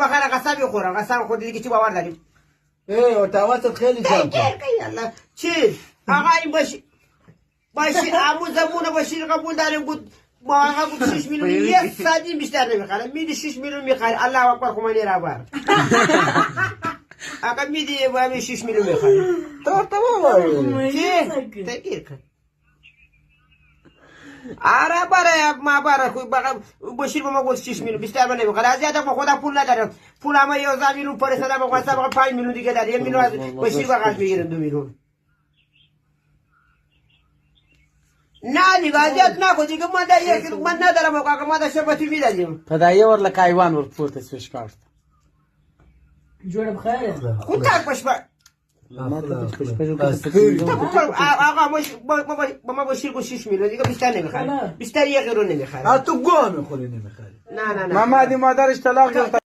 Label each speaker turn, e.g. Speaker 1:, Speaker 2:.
Speaker 1: بخره قسم بخورم قسم خود دیگه چی باور داریم
Speaker 2: توسط خیلی کم
Speaker 1: یالا چی آقا این باشی عمو زمونه باشی قبول داریم بود ما آقا بود 6 میلیون یه صدی بیشتر نمیخره میدی 6 میلیون میخره الله اکبر خمینی را بر آقا میدی با همین 6 میلیون میخره
Speaker 2: تمام
Speaker 1: چی تگیر کن آره برای ما برای باشیر با ما گفت 6 میلیون بیشتر من نمیخره از یادم با خودم پول ندارم پول اما 11 میلیون فرستادم با قسم 5 میلیون دیگه دارم 1 میلیون از باشیر بغل میگیرم 2 میلیون نه دیگه اذیت نکن دیگه من ندارم آقا ما داشته با تو میدادیم
Speaker 3: پدایه ور لکه ایوان ور پورته سوش کرد
Speaker 4: جوړ بخیر
Speaker 1: خود تاک باش با آقا ما باشیر گو 6 میلیون دیگه بیشتر نمیخره بیشتر 1 قرون نمیخره
Speaker 2: تو گوه میخوری نمیخری
Speaker 1: نه
Speaker 3: محمدی مادرش طلاق گرفت